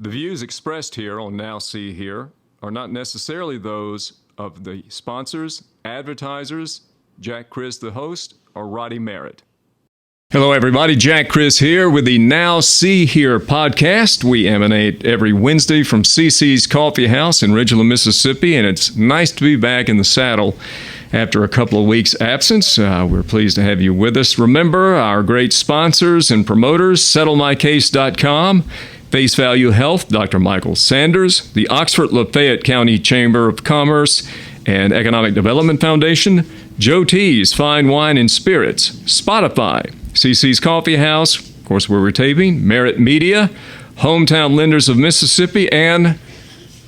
The views expressed here on Now See Here are not necessarily those of the sponsors, advertisers, Jack Chris the host, or Roddy Merritt. Hello everybody, Jack Chris here with the Now See Here podcast. We emanate every Wednesday from P.S.C.'s Coffee House in Ridgeland, Mississippi, and it's nice to be back in the saddle after a couple of weeks' absence. We're pleased to have you with us. Remember our great sponsors and promoters, SettleMyCase.com, Face Value Health, Dr. Michael Sanders, the Oxford Lafayette County Chamber of Commerce and Economic Development Foundation, Joe T's Fine Wine and Spirits, Spotify, P.S.C.'s Coffee House, of course where we're taping, Merit Media, Hometown Lenders of Mississippi, and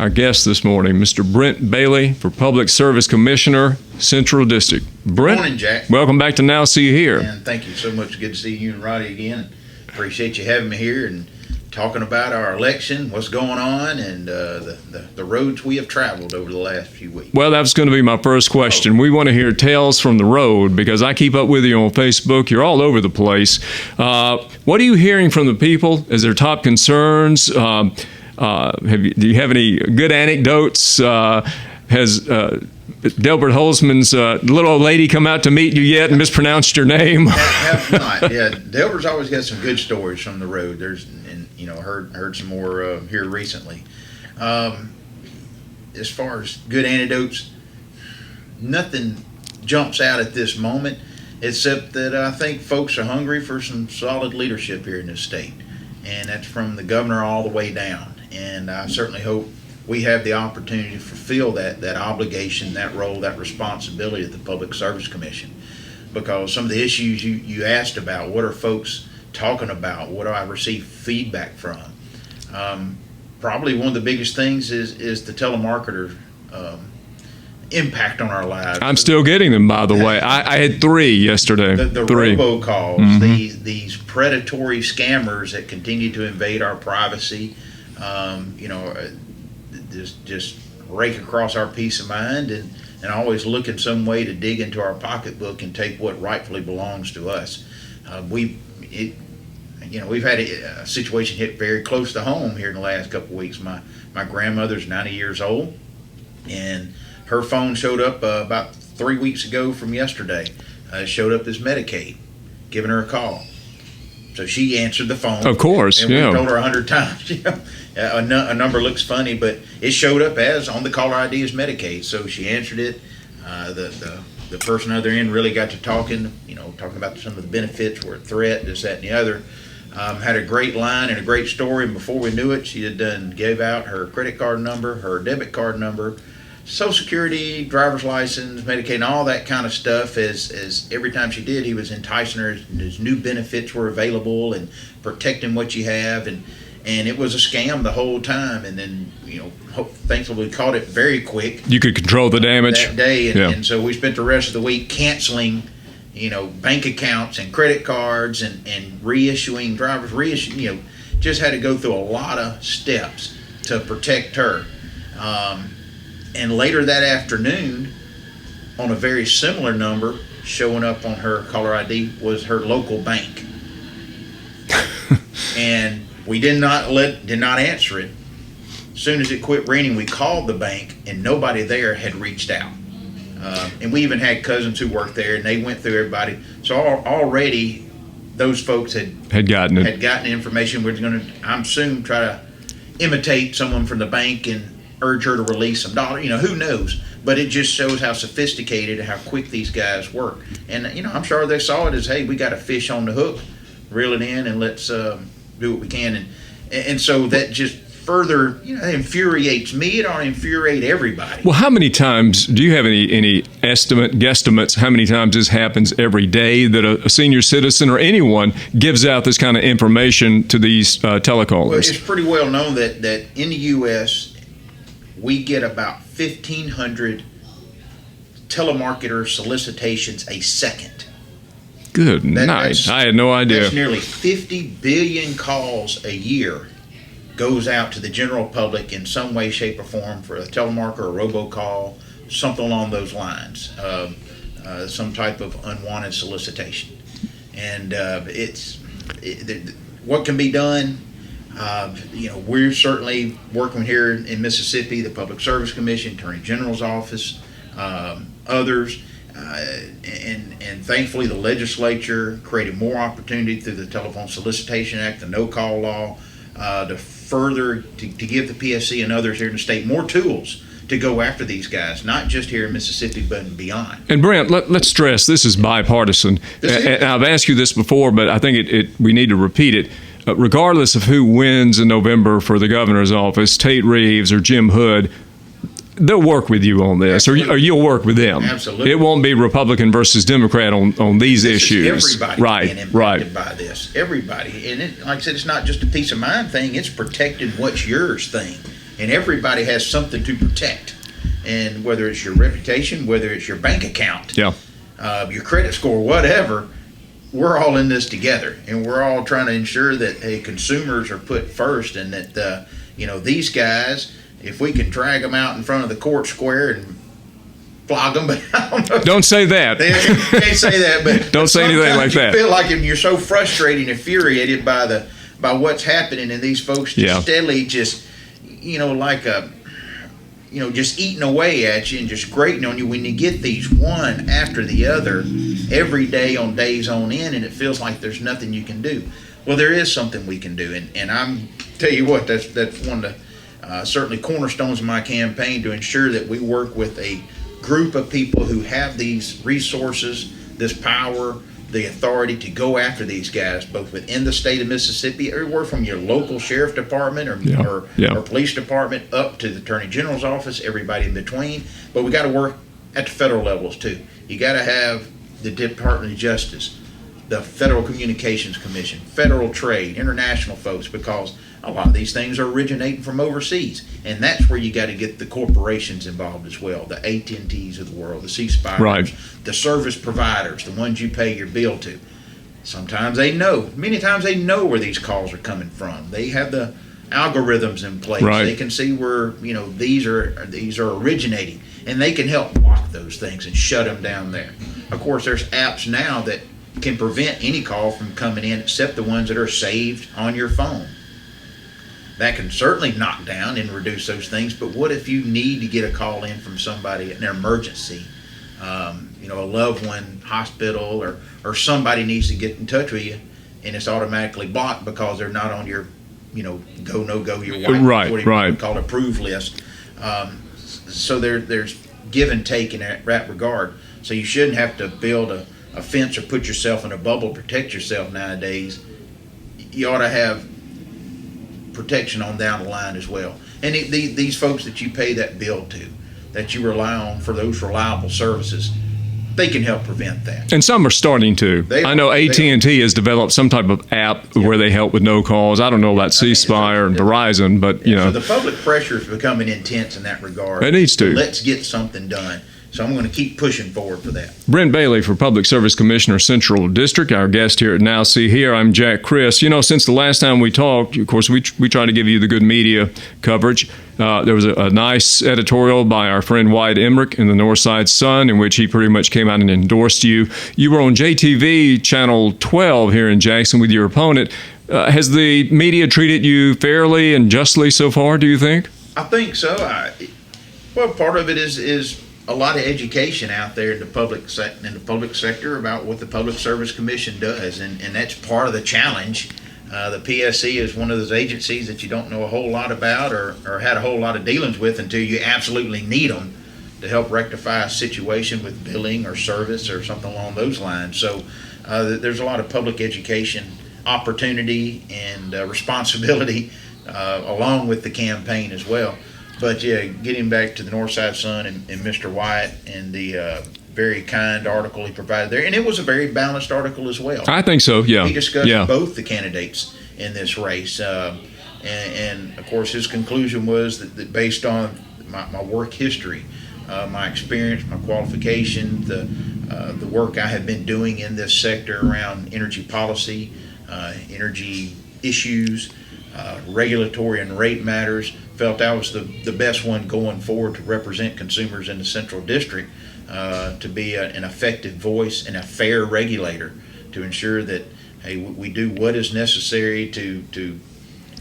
our guest this morning, Mr. Brent Bailey, for Public Service Commissioner, Central District. Brent, good morning, Jack. Welcome back to Now See Here. And thank you so much. Good to see you and Roddy again. Appreciate you having me here and talking about our election, what's going on, and the roads we have traveled over the last few weeks. Well, that was going to be my first question. We want to hear tales from the road because I keep up with you on Facebook. You're all over the place. What are you hearing from the people as their top concerns? Do you have any good anecdotes? Has Delbert Holzman's little old lady come out to meet you yet and mispronounced your name? Have not. Yeah, Delbert's always got some good stories from the road. Heard some more here recently. As far as good anecdotes, nothing jumps out at this moment, except that I think folks are hungry for some solid leadership here in this state, and that's from the governor all the way down. And I certainly hope we have the opportunity to fulfill that obligation, that role, that responsibility of the Public Service Commission. Because some of the issues you asked about, what are folks talking about? What do I receive feedback from? Probably one of the biggest things is the telemarketer impact on our lives. I'm still getting them, by the way. I had 3 yesterday. The three. robocalls, Mm-hmm. these predatory scammers that continue to invade our privacy, just rake across our peace of mind and always look in some way to dig into our pocketbook and take what rightfully belongs to us. We've had a situation hit very close to home here in the last couple of weeks. My grandmother's 90 years old, and her phone showed up about 3 weeks ago from yesterday. Showed up as Medicaid, giving her a call. So she answered the phone. Of course, and yeah. we told her 100 times. A number looks funny, but it showed up as on the caller ID as Medicaid. So she answered it. The person on the other end really got to talking about some of the benefits were a threat, this, that, and the other. Had a great line and a great story, and before we knew it, she had gave out her credit card number, her debit card number, Social Security, driver's license, Medicaid, and all that kind of stuff. As every time she did, he was enticing her as new benefits were available and protecting what you have, and it was a scam the whole time. And then thankfully we caught it very quick. You could control the damage that day, yeah. And so we spent the rest of the week canceling bank accounts and credit cards and reissuing just had to go through a lot of steps to protect her. And later that afternoon, on a very similar number showing up on her caller ID was her local bank. And we did not answer it. As soon as it quit ringing, we called the bank, and nobody there had reached out. And we even had cousins who worked there, and they went through everybody. So already those folks had gotten information. We're going to, I'm soon, try to imitate someone from the bank and urge her to release some dollars. Who knows? But it just shows how sophisticated and how quick these guys work. And I'm sure they saw it as, hey, we got a fish on the hook, reel it in, and let's do what we can. And so that just further infuriates me. It ought to infuriate everybody. Well, how many times do you have any guesstimates how many times this happens every day that a senior citizen or anyone gives out this kind of information to these telecallers? Well, it's pretty well known that in the U.S. we get about 1,500 telemarketer solicitations a second. Good night. I had no idea. That's nearly 50 billion calls a year goes out to the general public in some way, shape, or form for a telemarketer, a robocall, something along those lines, some type of unwanted solicitation. And what can be done? We're certainly working here in Mississippi, the Public Service Commission, Attorney General's office, others, and thankfully the legislature created more opportunity through the Telephone Solicitation Act, the No-Call Law, to give the P.S.C. and others here in the state more tools to go after these guys, not just here in Mississippi, but beyond. And Brent, let's stress this is bipartisan. And I've asked you this before, but I think we need to repeat it. Regardless of who wins in November for the governor's office, Tate Reeves or Jim Hood, they'll work with you on this, or you'll work with them. Absolutely. It won't be Republican versus Democrat on these issues. Everybody being impacted by this. Everybody. And like I said, it's not just a peace of mind thing. It's protecting what's yours thing. And everybody has something to protect. And whether it's your reputation, whether it's your bank account, your credit score, whatever, we're all in this together. And we're all trying to ensure that consumers are put first, and that, these guys, if we can drag them out in front of the court square and flog them, but I don't know. Don't say that. They can't say that, but don't say anything like that. You feel like you're so frustrated and infuriated by what's happening, and these folks just steadily just just eating away at you and just grating on you when you get these one after the other every day on days on end, and it feels like there's nothing you can do. Well, there is something we can do, and I'm tell you what, that's one of the certainly cornerstones of my campaign, to ensure that we work with a group of people who have these resources, this power, the authority to go after these guys, both within the state of Mississippi, everywhere from your local sheriff department or police department up to the Attorney General's office, everybody in between. But we got to work at the federal levels too. You got to have the Department of Justice, the Federal Communications Commission, Federal Trade, international folks, because a lot of these things are originating from overseas, and that's where you got to get the corporations involved as well, the AT&Ts of the world, the C-Spires, the service providers, the ones you pay your bill to. Sometimes many times they know where these calls are coming from. They have the algorithms in place. They can see where these are originating, and they can help block those things and shut them down there. Of course, there's apps now that can prevent any call from coming in, except the ones that are saved on your phone. That can certainly knock down and reduce those things. But what if you need to get a call in from somebody, an emergency, a loved one, hospital, or somebody needs to get in touch with you, and it's automatically blocked because they're not on your, go, no-go, your white, what you call approved list. So there's give and take in that regard. So you shouldn't have to build a fence or put yourself in a bubble, protect yourself nowadays. You ought to have protection on down the line as well. And these folks that you pay that bill to, that you rely on for those reliable services, they can help prevent that. And some are starting to. I know AT&T has developed some type of app where they help with no calls. I don't know about C-Spire and Verizon, but So the public pressure is becoming intense in that regard. It needs to. Let's get something done. So I'm going to keep pushing forward for that. Brent Bailey for Public Service Commissioner, Central District, our guest here at Now See Here. I'm Jack Chris. Since the last time we talked, of course, we try to give you the good media coverage. There was a nice editorial by our friend Wyatt Emmerich in the Northside Sun, in which he pretty much came out and endorsed you. You were on JTV Channel 12 here in Jackson with your opponent. Has the media treated you fairly and justly so far, do you think? I think so. Part of it is a lot of education out there in the public sector about what the Public Service Commission does, and that's part of the challenge. The P.S.C. is one of those agencies that you don't know a whole lot about or had a whole lot of dealings with until you absolutely need them to help rectify a situation with billing or service or something along those lines. So there's a lot of public education opportunity and responsibility along with the campaign as well. But getting back to the Northside Sun and Mr. Wyatt and the very kind article he provided there, and it was a very balanced article as well. I think so, yeah. He discussed both the candidates in this race, and of course his conclusion was that based on my work history, my experience, my qualification, the work I have been doing in this sector around energy policy, energy issues, regulatory and rate matters, felt I was the best one going forward to represent consumers in the Central District, to be an effective voice and a fair regulator to ensure that we do what is necessary to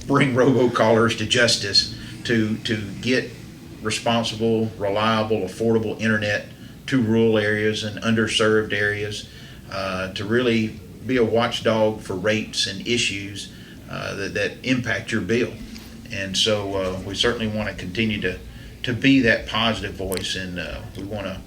bring robocallers to justice to get responsible, reliable, affordable internet to rural areas and underserved areas, to really be a watchdog for rates and issues that impact your bill. And so we certainly want to continue to be that positive voice, and we want to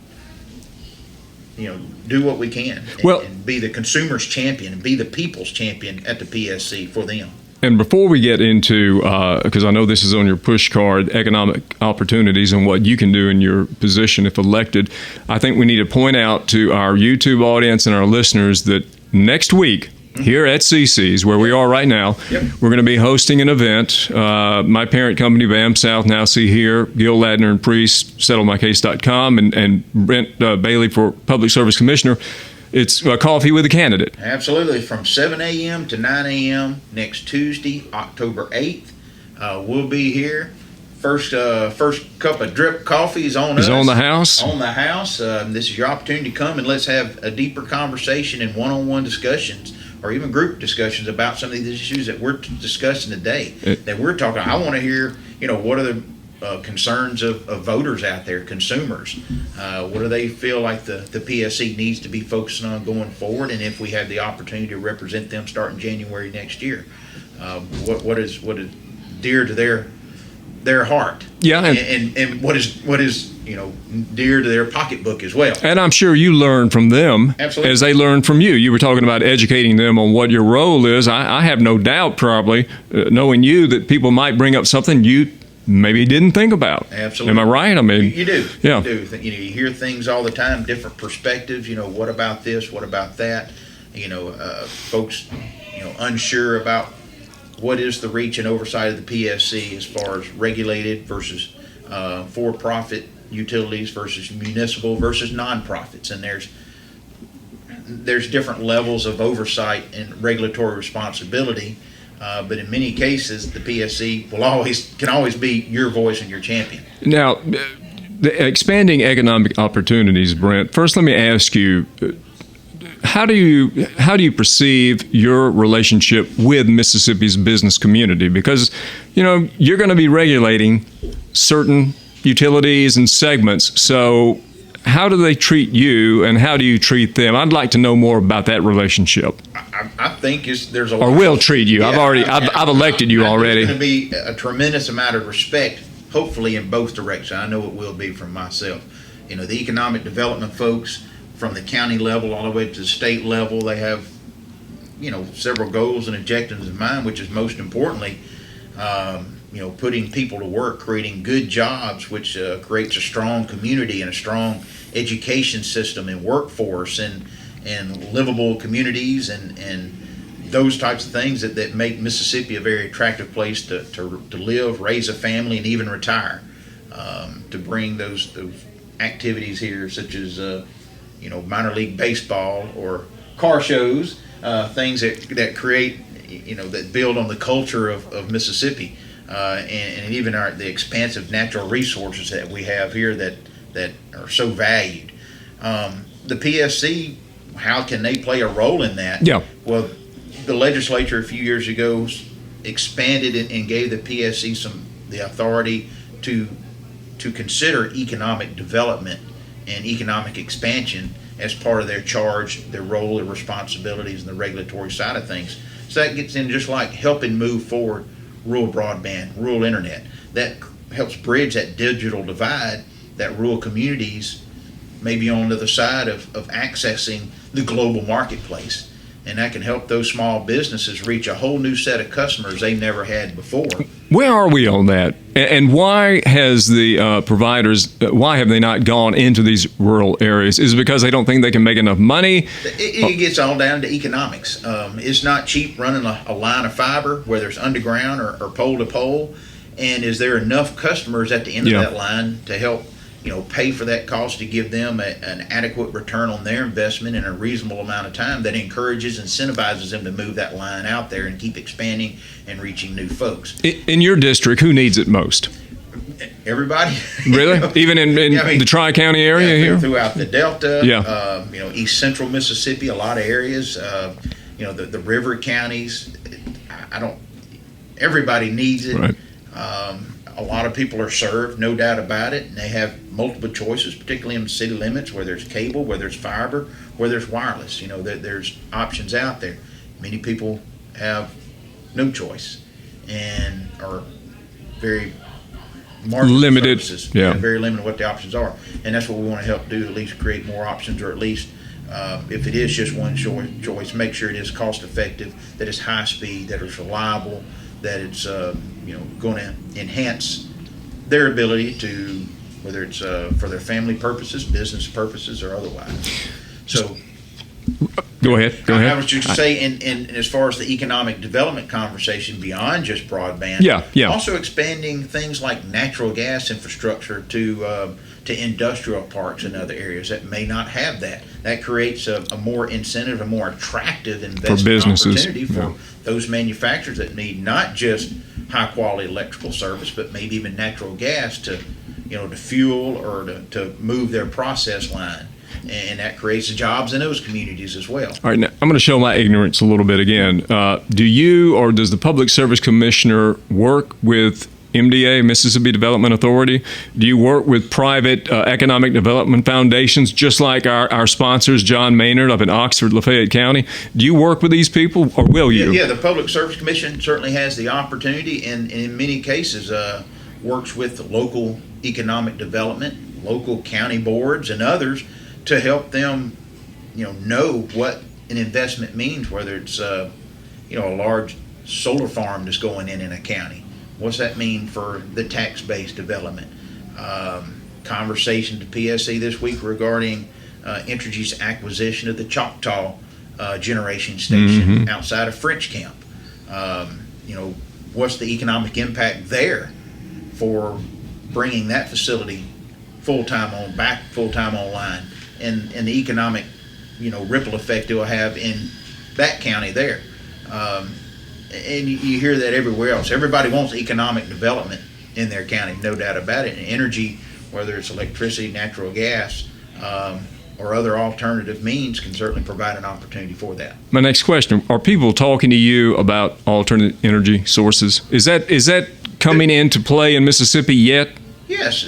do what we can and be the consumer's champion and be the people's champion at the P.S.C. for them. And before we get into, because I know this is on your push card, economic opportunities and what you can do in your position if elected, I think we need to point out to our YouTube audience and our listeners that next week, here at CC's, where we are right now, we're going to be hosting an event. My parent company, BAM South, Now See Here, Gil Ladner and Priest, SettleMyCase.com, and Brent Bailey for Public Service Commissioner. It's Coffee with a Candidate. Absolutely. From 7 a.m. to 9 a.m. next Tuesday, October 8th. We'll be here. First cup of drip coffee is on us. Is on the house. On the house. This is your opportunity to come and let's have a deeper conversation and one-on-one discussions, or even group discussions about some of these issues that we're discussing today. That we're talking. I want to hear, what are the concerns of voters out there, consumers. What do they feel like the P.S.C. needs to be focusing on going forward, and if we have the opportunity to represent them starting January next year, what is dear to their heart? Yeah, and what is dear to their pocketbook as well. And I'm sure you learn from them. Absolutely. As they learn from you. You were talking about educating them on what your role is. I have no doubt, probably, knowing you, that people might bring up something you maybe didn't think about. Absolutely. Am I right? I mean, you do. Yeah. You do. You hear things all the time, different perspectives. What about this? What about that? Folks, unsure about what is the reach and oversight of the P.S.C. as far as regulated versus for-profit utilities versus municipal versus nonprofits, and there's different levels of oversight and regulatory responsibility. But in many cases, the P.S.C. can always be your voice and your champion. Now, the expanding economic opportunities, Brent. First, let me ask you: how do you perceive your relationship with Mississippi's business community? Because you're going to be regulating certain utilities and segments. So, how do they treat you, and how do you treat them? I'd like to know more about that relationship. I think there's a lot. Or will treat you. Yeah, I've elected you already. There's going to be a tremendous amount of respect, hopefully in both directions. I know it will be from myself. The economic development folks from the county level all the way to the state level, they have, several goals and objectives in mind, which is most importantly, putting people to work, creating good jobs, which creates a strong community and a strong education system and workforce and livable communities and those types of things that make Mississippi a very attractive place to live, raise a family, and even retire. To bring those activities here, such as minor league baseball or car shows, things that create that build on the culture of Mississippi, and even the expansive natural resources that we have here that are so valued. The P.S.C., how can they play a role in that? Yeah. Well, the legislature a few years ago expanded it and gave the P.S.C. the authority to consider economic development and economic expansion as part of their charge, their role, their responsibilities, and the regulatory side of things. So that gets in just like helping move forward rural broadband, rural internet. That helps bridge that digital divide that rural communities may be on the other side of accessing the global marketplace. And that can help those small businesses reach a whole new set of customers they never had before. Where are we on that? And why has the providers, why have they not gone into these rural areas? Is it because they don't think they can make enough money? It gets all down to economics. It's not cheap running a line of fiber, whether it's underground or pole to pole. And is there enough customers at the end of that line to help pay for that cost, to give them an adequate return on their investment in a reasonable amount of time that encourages, incentivizes them to move that line out there and keep expanding and reaching new folks. In your district, who needs it most? Everybody. Really? Even in the Tri-County area here? Throughout the Delta, East Central Mississippi, a lot of areas, the river counties. everybody needs it. Right. A lot of people are served, no doubt about it, and they have multiple choices, particularly in the city limits, where there's cable, where there's fiber, where there's wireless. You know, there's options out there. Many people have no choice and are very limited. Services. Yeah, very limited what the options are, and that's what we want to help do. At least create more options, or at least if it is just one choice, make sure it is cost effective, that it's high speed, that it's reliable, that it's going to enhance their ability to, whether it's for their family purposes, business purposes, or otherwise. So. Go ahead. I was just saying, and as far as the economic development conversation beyond just broadband, also expanding things like natural gas infrastructure to industrial parks and other areas that may not have that. That creates a more incentive, a more attractive investment opportunity for those manufacturers that need not just high quality electrical service, but maybe even natural gas to fuel or to move their process line. And that creates jobs in those communities as well. All right, now I'm going to show my ignorance a little bit again. Do you or does the Public Service Commissioner work with MDA, Mississippi Development Authority? Do you work with private economic development foundations, just like our sponsors, John Maynard up in Oxford, Lafayette County? Do you work with these people, or will you? Yeah, the Public Service Commission certainly has the opportunity, and in many cases works with the local economic development, local county boards, and others to help them, know what an investment means, whether it's, a large solar farm that's going in a county. What's that mean for the tax-based development? Conversation to P.S.C. this week regarding Entergy's acquisition of the Choctaw generation station outside of French Camp. What's the economic impact there for bringing that facility full-time online? And the economic, ripple effect it will have in that county there. And you hear that everywhere else. Everybody wants economic development in their county, no doubt about it. And energy, whether it's electricity, natural gas, or other alternative means, can certainly provide an opportunity for that. My next question, are people talking to you about alternate energy sources? Is that coming into play in Mississippi yet? Yes,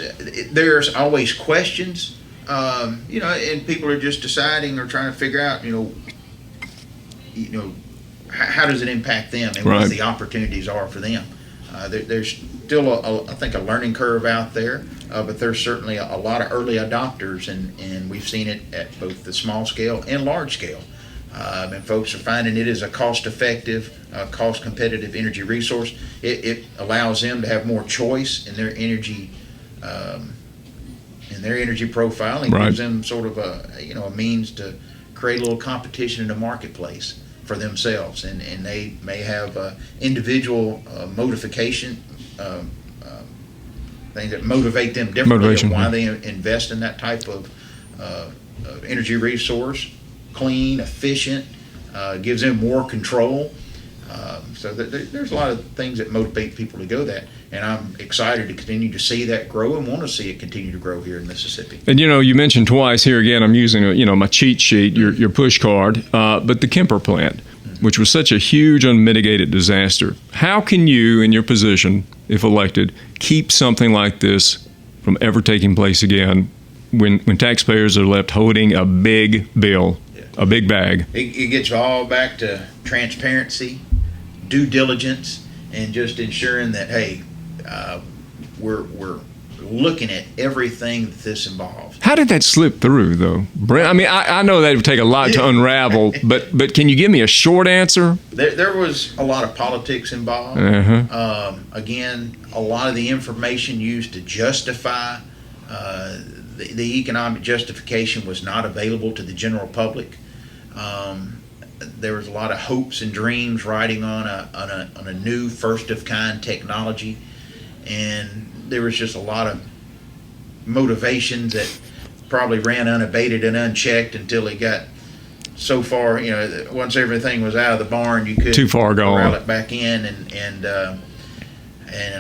there's always questions. And people are just deciding or trying to figure out, how does it impact them and what the opportunities are for them. There's still, I think, a learning curve out there, but there's certainly a lot of early adopters, and we've seen it at both the small scale and large scale. And folks are finding it is a cost-effective, cost-competitive energy resource. It allows them to have more choice in their energy profile, and gives them sort of a means to create a little competition in the marketplace for themselves, and they may have individual motivation things that motivate them differently of why they invest in that type of energy resource. Clean, efficient, gives them more control. So there's a lot of things that motivate people to go that, and I'm excited to continue to see that grow and want to see it continue to grow here in Mississippi. And you mentioned twice here again, I'm using my cheat sheet, your push card, but the Kemper plant, which was such a huge unmitigated disaster. How can you, in your position, if elected, keep something like this from ever taking place again when taxpayers are left holding a big bill, a big bag? It gets all back to transparency, due diligence, and just ensuring that, hey, we're looking at everything that this involves. How did that slip through, though, Brent? I mean, I know that would take a lot to unravel, but can you give me a short answer? There was a lot of politics involved. Again, a lot of the information used to justify the economic justification was not available to the general public. There was a lot of hopes and dreams riding on a new first of kind technology, and there was just a lot of motivations that probably ran unabated and unchecked until it got so far. Once everything was out of the barn, you could too far gone, corral it back in, and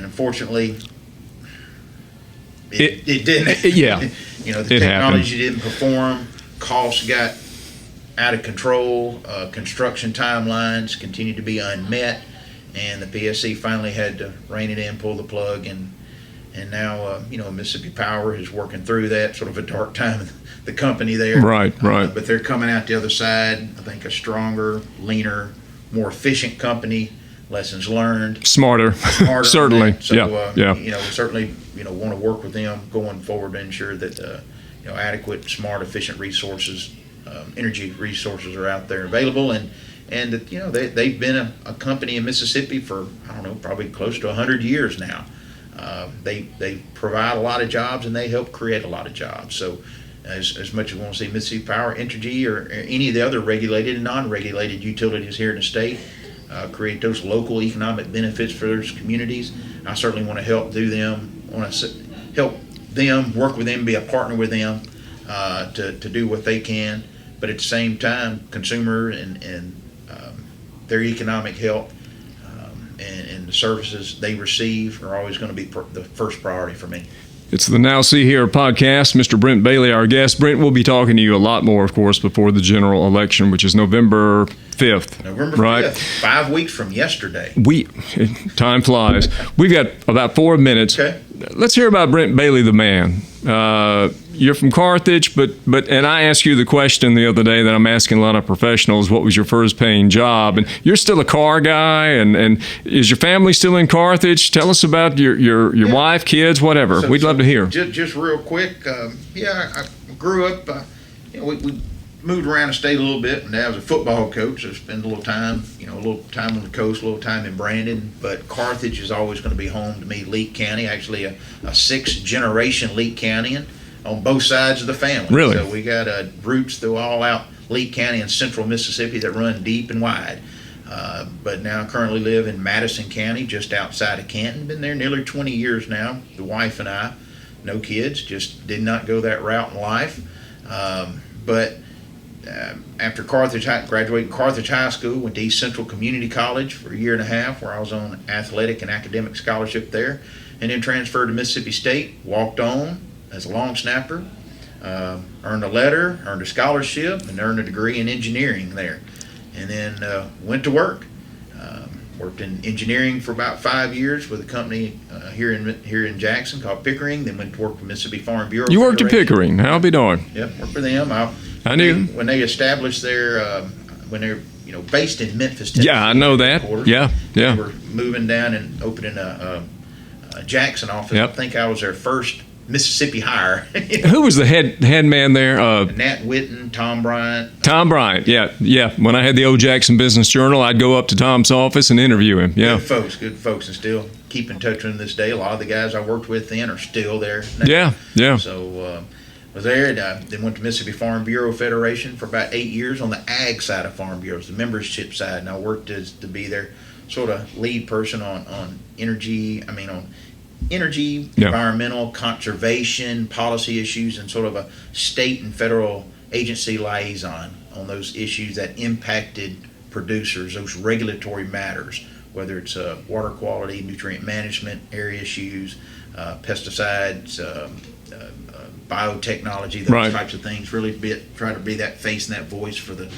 unfortunately, it didn't. The technology didn't perform. Costs got out of control. Construction timelines continued to be unmet, and the P.S.C. finally had to rein it in, pull the plug, and now Mississippi Power is working through that, sort of a dark time in the company there. Right. But they're coming out the other side, I think, a stronger, leaner, more efficient company. Lessons learned, smarter certainly. So we certainly want to work with them going forward to ensure that adequate, smart, efficient resources, energy resources are out there available, and that they've been a company in Mississippi for, I don't know, probably close to 100 years now. They provide a lot of jobs, and they help create a lot of jobs. So as much as we want to see Mississippi Power, Entergy, or any of the other regulated and non-regulated utilities here in the state create those local economic benefits for those communities, I certainly want to help do them, help them, work with them, be a partner with them to do what they can. But at the same time, consumer and their economic health and the services they receive are always going to be the first priority for me. It's the Now See Here podcast. Mr. Brent Bailey, our guest. Brent, we'll be talking to you a lot more, of course, before the general election, which is November 5th. November 5th, 5 weeks from yesterday. Time flies. We've got about 4 minutes. Okay. Let's hear about Brent Bailey, the man. You're from Carthage, and I asked you the question the other day that I'm asking a lot of professionals: what was your first paying job? And you're still a car guy, and is your family still in Carthage? Tell us about your wife, kids, whatever. We'd love to hear. Just real quick, I grew up. We moved around the state a little bit, and I was a football coach. So spent a little time on the coast, a little time in Brandon. But Carthage is always going to be home to me. Leake County, actually a 6th generation Leake Countyan on both sides of the family. Really? So we got roots through all out Leake County and central Mississippi that run deep and wide. But now currently live in Madison County, just outside of Canton. Been there nearly 20 years now. The wife and I, no kids, just did not go that route in life. But after graduating Carthage High School, went to East Central Community College for a year and a half, where I was on athletic and academic scholarship there, and then transferred to Mississippi State, walked on as a long snapper, earned a letter, earned a scholarship, and earned a degree in engineering there. And then went to work. Worked in engineering for about 5 years with a company here in Jackson called Pickering. Then went to work for Mississippi Farm Bureau. You worked at Pickering. How'll be darned. Yep, worked for them. I knew when they established when they're based in Memphis, Tennessee. Yeah, I know that. Yeah. They were moving down and opening a Jackson office. Yep. I think I was their first Mississippi hire. Who was the head man there? Nat Whitten, Tom Bryant. Tom Bryant, yeah. When I had the old Jackson Business Journal, I'd go up to Tom's office and interview him. Yeah. Good folks, and still keep in touch with them this day. A lot of the guys I worked with then are still there now. Yeah. So was there, and then went to Mississippi Farm Bureau Federation for about 8 years on the ag side of Farm Bureaus, the membership side, and I worked to be their sort of lead person on energy, environmental, conservation, policy issues, and sort of a state and federal agency liaison on those issues that impacted producers, those regulatory matters, whether it's water quality, nutrient management, area issues, pesticides, biotechnology, those types of things. Really try to be that face and that voice for the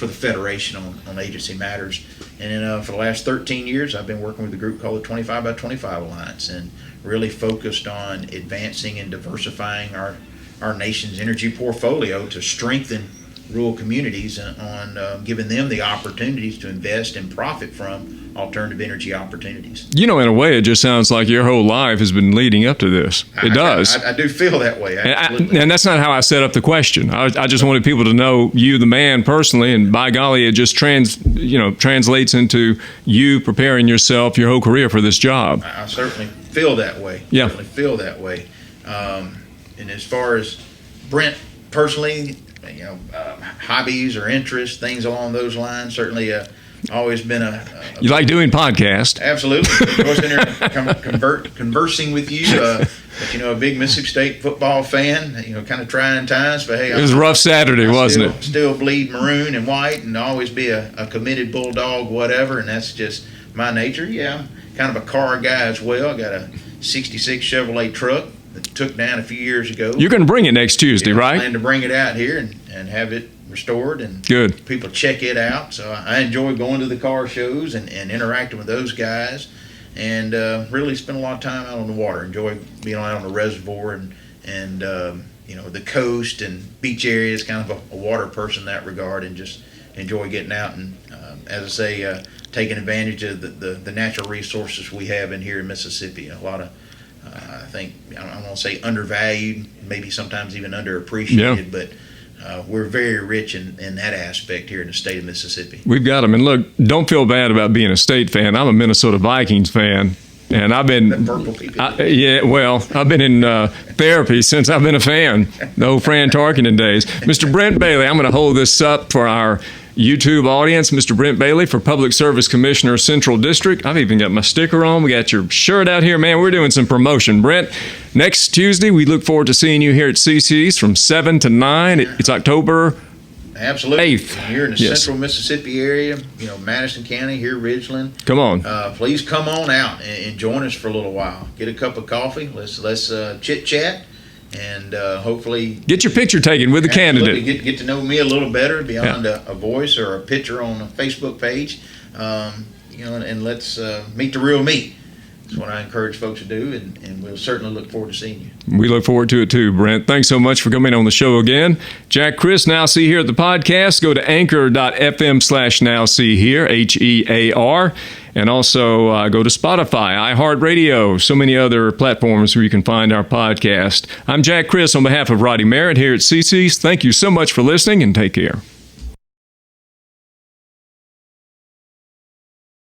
Federation on agency matters. And then for the last 13 years, I've been working with a group called the 25 by 25 Alliance, and really focused on advancing and diversifying our nation's energy portfolio to strengthen rural communities and on giving them the opportunities to invest and profit from alternative energy opportunities. In a way, it just sounds like your whole life has been leading up to this. It does. I do feel that way, absolutely. And that's not how I set up the question. I just wanted people to know you, the man, personally, and by golly, it just translates into you preparing yourself your whole career for this job. I certainly feel that way. Yeah. Certainly feel that way. And as far as Brent personally, hobbies or interests, things along those lines, certainly always been you like doing podcasts. Absolutely. I was in here conversing with you, but a big Mississippi State football fan, kind of trying times, but hey. It was a rough Saturday, wasn't it? Still bleed maroon and white and always be a committed bulldog, whatever, and that's just my nature. Yeah, I'm kind of a car guy as well. I got a 66 Chevrolet truck that took down a few years ago. You're going to bring it next Tuesday, right? I plan to bring it out here and have it restored, and good. people check it out. So I enjoy going to the car shows and interacting with those guys, and really spend a lot of time out on the water. Enjoy being out on the reservoir and the coast and beach areas. Kind of a water person in that regard, and just enjoy getting out and, as I say, taking advantage of the natural resources we have in here in Mississippi. A lot of, I think, I don't want to say undervalued, maybe sometimes even underappreciated, but we're very rich in that aspect here in the state of Mississippi. We've got them. And look, don't feel bad about being a state fan. I'm a Minnesota Vikings fan. And I've been, I've been in therapy since I've been a fan, the old Fran Tarkenton days. Mr. Brent Bailey, I'm going to hold this up for our YouTube audience. Mr. Brent Bailey for Public Service Commissioner, Central District. I've even got my sticker on. We got your shirt out here, man. We're doing some promotion. Brent, next Tuesday, we look forward to seeing you here at CC's from 7 to 9. It's October Absolutely. 8th. Here in the central Mississippi area, Madison County, here, Ridgeland. Come on. Please come on out and join us for a little while. Get a cup of coffee. Let's chit-chat. And hopefully get your picture taken with the candidate. Get to know me a little better beyond a voice or a picture on a Facebook page. And let's meet the real me. That's what I encourage folks to do, and we'll certainly look forward to seeing you. We look forward to it too, Brent. Thanks so much for coming on the show again. Jack Chris, Now See Here at the podcast. Go to anchor.fm/Now See Here, HEAR. And also go to Spotify, iHeartRadio, so many other platforms where you can find our podcast. I'm Jack Chris on behalf of Roddy Merritt here at CC's. Thank you so much for listening, and take care.